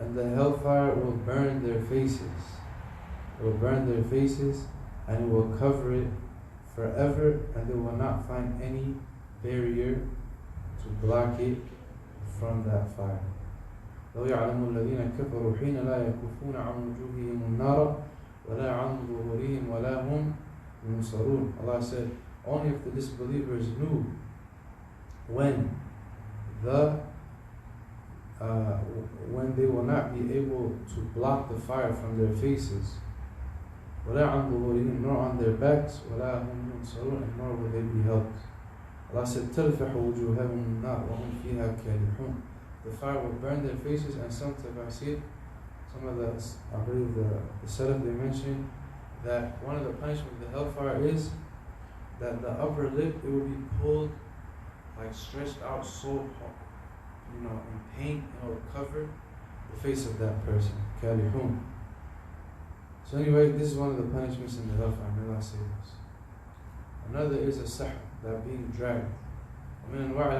and the hellfire will burn their faces. It will burn their faces, and it will cover it forever, and they will not find any barrier to block it from that fire. لو يعلم الذين كفروا حين لا يكفون عن وجوههم النار ولا عن ظهورهم ولا هم ينصرون. Allah said, only if the disbelievers knew when they will not be able to block the fire from their faces, ولا عن ظهورهم, nor on their backs, ولا هم ينصرون, and nor will they be helped. Allah said, تلفح وجوههم النار وهم فيها كالحون. The fire will burn their faces, and some tafsir, some of the, I believe the Salaf, they mentioned that one of the punishments of the hellfire is that the upper lip, it will be pulled, like stretched out so, in pain, and it will cover the face of that person. Kalihun. So anyway, this is one of the punishments in the hellfire. May Allah save us. Another is a sahr, that being dragged. ومن أنواع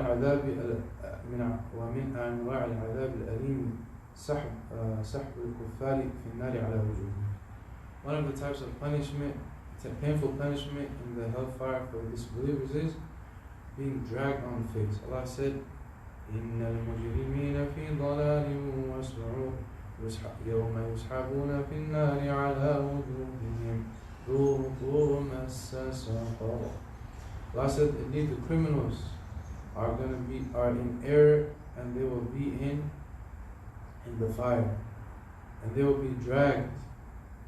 العذاب الأليم سحب الكفار في النار على وجوههم. One of the types of punishment, it's a painful punishment in the hellfire for the disbelievers, is being dragged on the face. Allah said, إن المجرمين في ضلال وسعور يوم يسحبون في النار على وجوههم ذوقوا مس سقر. Allah said, indeed the criminals are in error, and they will be in the fire, and they will be dragged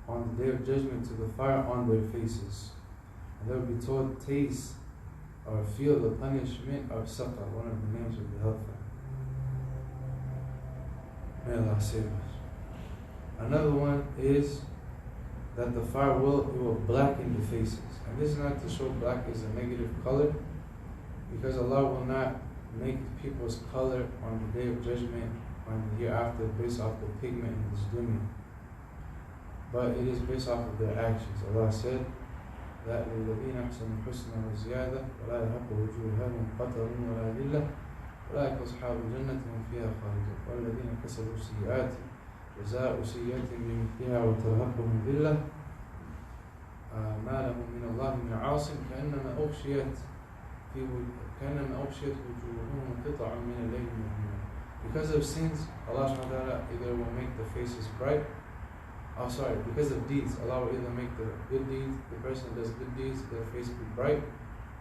on the day of judgment to the fire on their faces, and they will be told, taste or feel the punishment of Saqar, one of the names of the hellfire. May Allah save us. Another one is that the fire will blacken the faces, and this is not to show black is a negative color, because Allah will not make people's color on the day of judgment, on the hereafter, based off the pigment in this dunya, but it is based off of their actions. Allah said that لِلَّذِينَ أَحْسَنُوا الْحُسْنَى وَزِيَادَةٌ وَلَا يَرْهَقُ وُجُوهَهُمْ قَتَرٌ وَلَا ذِلَّةٌ أُولَٰئِكَ أَصْحَابُ الْجَنَّةِ هُمْ فِيهَا خَالِدُونَ وَالَّذِينَ كَسَبُوا السَّيِّئَاتِ جَزَاءُ سَيِّئَةٍ بِمِثْلِهَا وَتَرْهَقُهُمْ ذِلَّةٌ مَا لَهُم مِّنَ اللَّهِ مِنْ عَاصِمٍ كَأَنَّمَا أُغْشِيَتْ وُجُوهُهُمْ قِطَعٌ مِّنَ اللَّيْلِ مُظْلِمًا. Because of sins, Allah subhanahu wa ta'ala either will make the faces bright, because of deeds, Allah will either make the good deeds, the person who does good deeds, their face will be bright,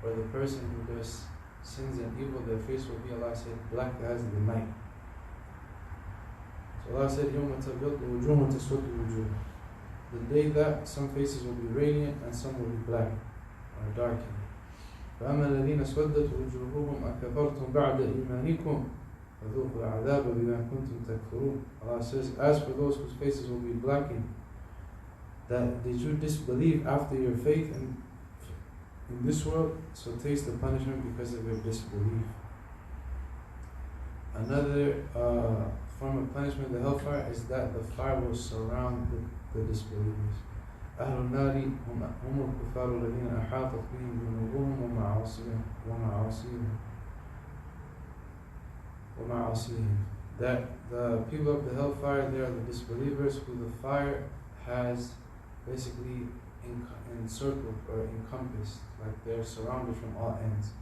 or the person who does sins and evil, their face will be, Allah said, black as the night. So Allah said, يَوْمَ تَبْيَضُّ وُجُوهٌ وَتَسْوَدُّ وُجُوهٌ. The day that some faces will be radiant and some will be black or darkened. فَأَمَّا الَّذِينَ اسْوَدَّتْ وُجُوهُهُمْ أَكَفَرْتُمْ بَعْدَ إِيمَانِكُمْ فَذُوقُوا الْعَذَابَ بِمَا كُنْتُمْ تَكْفُرُونَ. Allah says, as for those whose faces will be blackened, that did you disbelieve after your faith in this world, so taste the punishment because of your disbelief. Another form of punishment, the hellfire, is that the fire will surround the disbelievers. أهل النار هم الكفار الذين أحاطت بهم ذنوبهم ومعاصيهم. That the people of the hellfire, they are the disbelievers who the fire has basically encircled or encompassed, like they're surrounded from all ends,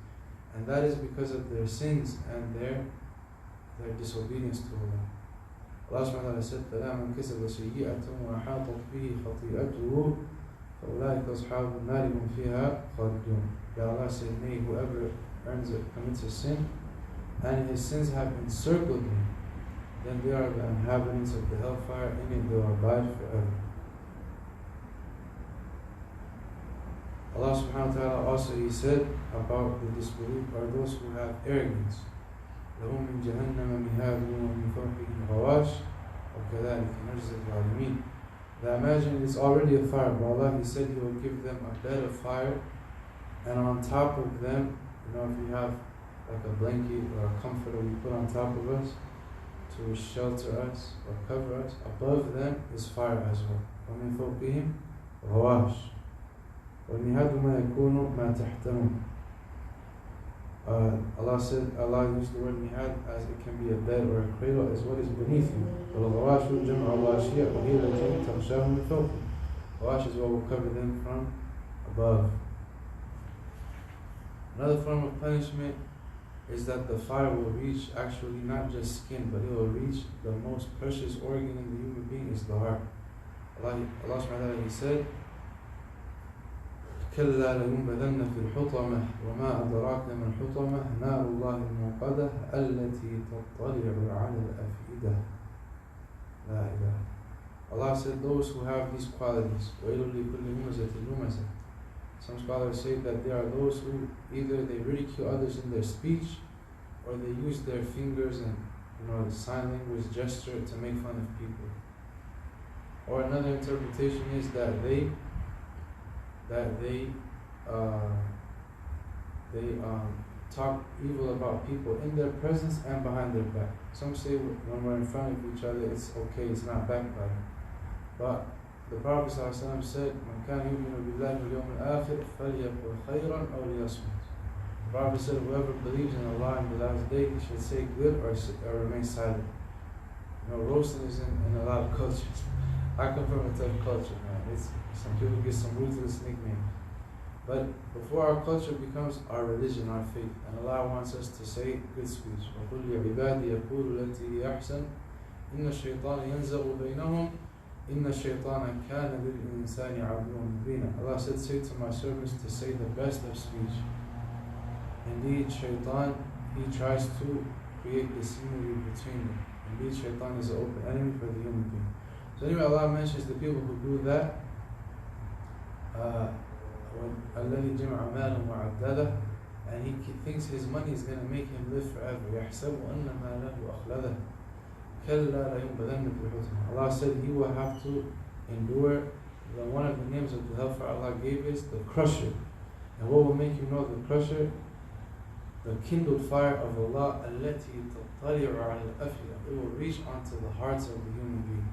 and that is because of their sins and their disobedience to Allah. Allah subhanahu wa ta'ala said, فَلَا مَنْ كَسَبَ سَيِّئَةً وَأَحَاطَتْ بِهِ خَطِيئَتُهُ فَأُولَٰئِكَ أَصْحَابُ النَّارِ هُمْ فِيهَا خَالِدُونَ. That Allah said, nay, whoever commits a sin, and his sins have encircled him, then they are the inhabitants of the hellfire, in it they will abide forever. Allah subhanahu wa ta'ala also, He said about the disbelief, or those who have arrogance, لهم من جهنم مهاد ومن فوقهم غواش وكذلك نجزي الظالمين. That imagine it's already a fire, but Allah, He said He will give them a bed of fire, and on top of them, if you have like a blanket or a comforter we put on top of us to shelter us or cover us, above them is fire as well. ومن فوقهم غواش والمهاد ما يكون ما تحتهم. Allah used the word mihad as it can be a bed or a cradle as what is beneath you. وَالْغَوَاشُ جَمْعُ الْغَاشِيَةِ وَهِيَ الَّتِي تَغْشَاهُ مِنْ فَوْقِهِ. Ghawash is what will cover them from above. Another form of punishment is that the fire will reach actually not just skin, but it will reach the most precious organ in the human being is the heart. Allah subhanahu wa ta'ala, He said, كلا لينبذن في الحطمة وما أدراك ما الحطمة نار الله الموقدة التي تطلع على الأفئدة. لا إله. Allah said those who have these qualities, وَيْلٌ لِكُلِّ هُمَزَةٍ لُمَزَةٍ. Some scholars say that there are those who either they ridicule others in their speech, or they use their fingers and the sign language gesture to make fun of people. Or another interpretation is that they talk evil about people in their presence and behind their back. Some say when we're in front of each other, it's okay, it's not backbiting. But the Prophet ﷺ said, "Man kana yu'minu billahi wal yawmil akhir falyaqul khayran aw liyasmut." The Prophet said, whoever believes in Allah and the last day, he should say good or remain silent. Roasting is in a lot of cultures. I come from a tough culture, man. Some people get some ruthless nicknames. But before our culture becomes our religion, our faith, and Allah wants us to say good speech. وَقُلْ لِعِبَادِي يَقُولُ الَّتِي هِيَ أَحْسَنُ إِنَّ الشَّيْطَانَ يَنزَغُ بَيْنَهُمْ إِنَّ الشَّيْطَانَ كَانَ لِلْإِنسَانِ عَدُوًّا مُبِينًا. Allah said, say to my servants to say the best of speech. Indeed, shaitan, he tries to create disunity between them. Indeed, shaitan is an open enemy for the human being. So anyway, Allah mentions the people who do that. الَّذِي جَمَعَ مَالًا وَعَدَّدَهُ, and he thinks his money is going to make him live forever. يَحْسَبُ أَنَّ مَالَهُ أَخْلَدَهُ كَلَّا لَيُنبَذَنَّ فِي الْحُطَمَةِ. Allah said he will have to endure. One of the names of the hellfire Allah gave is the crusher. And what will make you know the crusher? The kindled fire of Allah, الَّتِي تَطَّلِعُ عَلَى الْأَفْئِدَةِ. It will reach onto the hearts of the human being.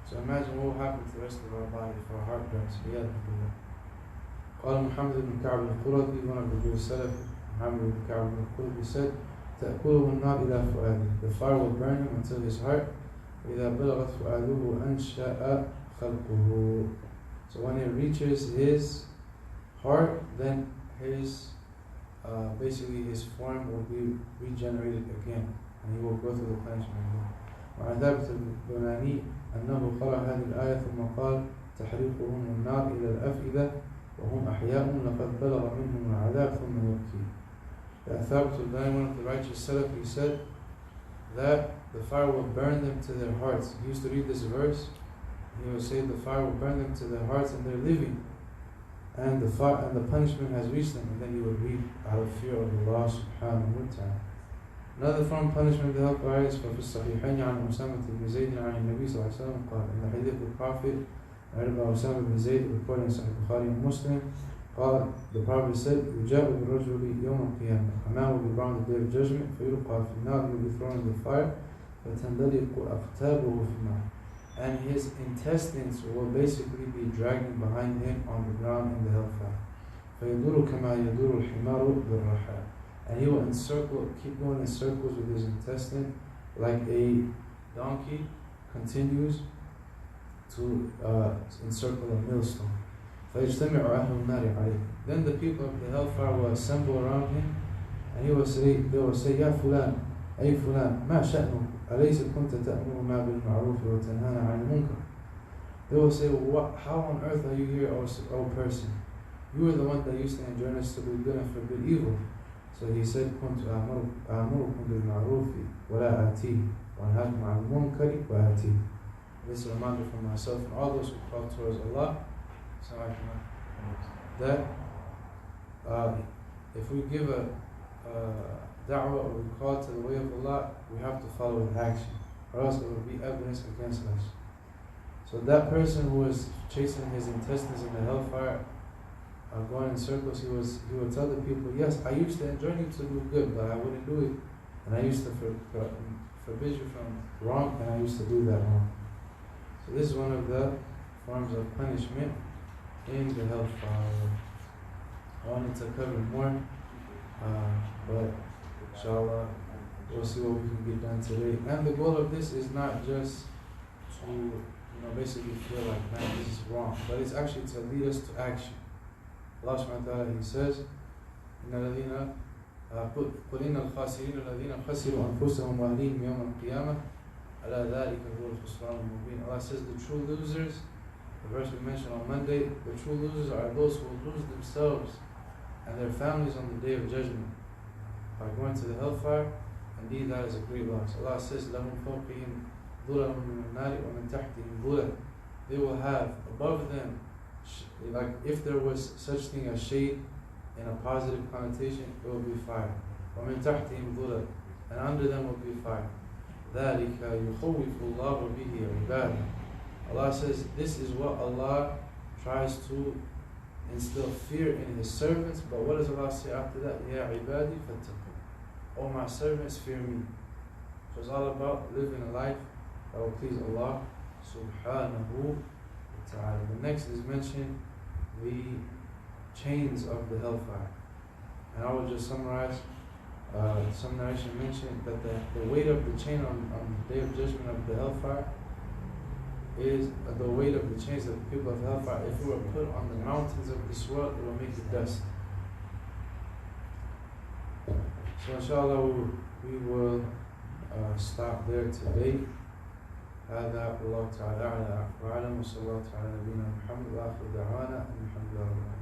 So imagine what will happen to the rest of our body if our heart burns. قال محمد بن كعب القرظي, one of the great Salaf, Muhammad ibn Ka'b al-Qurdi said, تأكله النار إلى فؤاده. The fire will burn him until his heart. إذا بلغت فؤاده أنشأ خلقه. So when it reaches his heart, then his basically his form will be regenerated again, and he will go through the punishment again. وعن ثابت البناني أنه قرأ هذه الآية ثم قال تحريقهم النار إلى الأفئدة وهم أحياء لقد بلغ منهم العذاب ثم يبكي. Thabit al-Bunani, one of the righteous Salaf, he said that the fire will burn them to their hearts. He used to read this verse. He would say the fire will burn them to their hearts and they're living, and the fire and the punishment has reached them. And then he would read out of fear of Allah subhanahu wa ta'ala. Another form of punishment of the hellfire is ففي الصحيحين عن أسامة بن زيد عن النبي صلى الله عليه وسلم قال in the hadith of the Prophet about Usama bin Zayd reporting in Sahih Bukhari and Muslim, قال, the Prophet said, يجاء بالرجل يوم القيامة, a man will be brought on the day of judgment, فيلقى في النار, he will be thrown in the fire, فتندلق أقتابه في النار, and his intestines will basically be dragging behind him on the ground in the hellfire. فيدور كما يدور الحمار بالرحى, and he will keep going in circles with his intestine like a donkey continues to encircle a millstone. فيجتمع أهل النار عليه. Then the people of the hellfire will assemble around him, and they will say, يا فلان, أي فلان, ما شأنك, أليس كنت تأمرنا بالمعروف وتنهانا عن المنكر? They will say, how on earth are you here, O person? You were the one that used to enjoin us to do good and forbid evil. So he said, كنت أمركم بالمعروف ولا آتيه وأنهاكم عن المنكر وآتيه. This is a reminder for myself and all those who call towards Allah, that if we give a da'wah or we call to the way of Allah, we have to follow with action, or else it will be evidence against us. So that person who was chasing his intestines in the hellfire, going in circles, he would tell the people, yes, I used to enjoin you to do good, but I wouldn't do it, and I used to forbid you from wrong, and I used to do that wrong. So this is one of the forms of punishment in the hellfire. I wanted to cover more but inshallah we'll see what we can get done today. And the goal of this is not just to basically feel like, man, this is wrong, but it's actually to lead us to action. Allah subhanahu wa ta'ala, He says, قُلْ إِنَّ الْخَاسِرِينَ الَّذِينَ خَسِرُوا أَنفُسَهُمْ وَأَهْلِيهِمْ يَوْمَ الْقِيَامَةِ أَلَا ذَلِكَ هُوَ الْخُسْرَانُ الْمُبِينُ. Allah says the true losers, the verse we mentioned on Monday, the true losers are those who lose themselves and their families on the day of judgment by going to the hellfire. Indeed, that is a great loss. Allah says, لَهُمْ فَوْقِهِمْ ظُلَلٌ مِّنَ النَّارِ وَمِنْ تَحْتِهِمْ ظُلَلٌ. They will have above them, like if there was such thing as shade in a positive connotation, it will be fire. وَمِنْ تَحْتِهِمْ ظُلَلٌ. And under them will be fire. ذَلِكَ يُخَوِّفُ اللَّهُ بِهِ عِبَادَهُ. Allah says, this is what Allah tries to instill fear in His servants. But what does Allah say after that? يَا عِبَادِي فَاتَّقُونِ. O my servants, fear me. So it's all about living a life that will please Allah subhanahu wa ta'ala. The next is mentioned the chains of the hellfire. And I will just summarize. Some narration mentioned that the weight of the chain on the day of judgment of the hellfire is the weight of the chains of the people of hellfire. If it were put on the mountains of this world, it will make it dust. So inshallah we will stop there today. هذا والله تعالى أعلى وأعلم وصلى الله تعالى نبينا محمد وآخر دعوانا الحمد لله.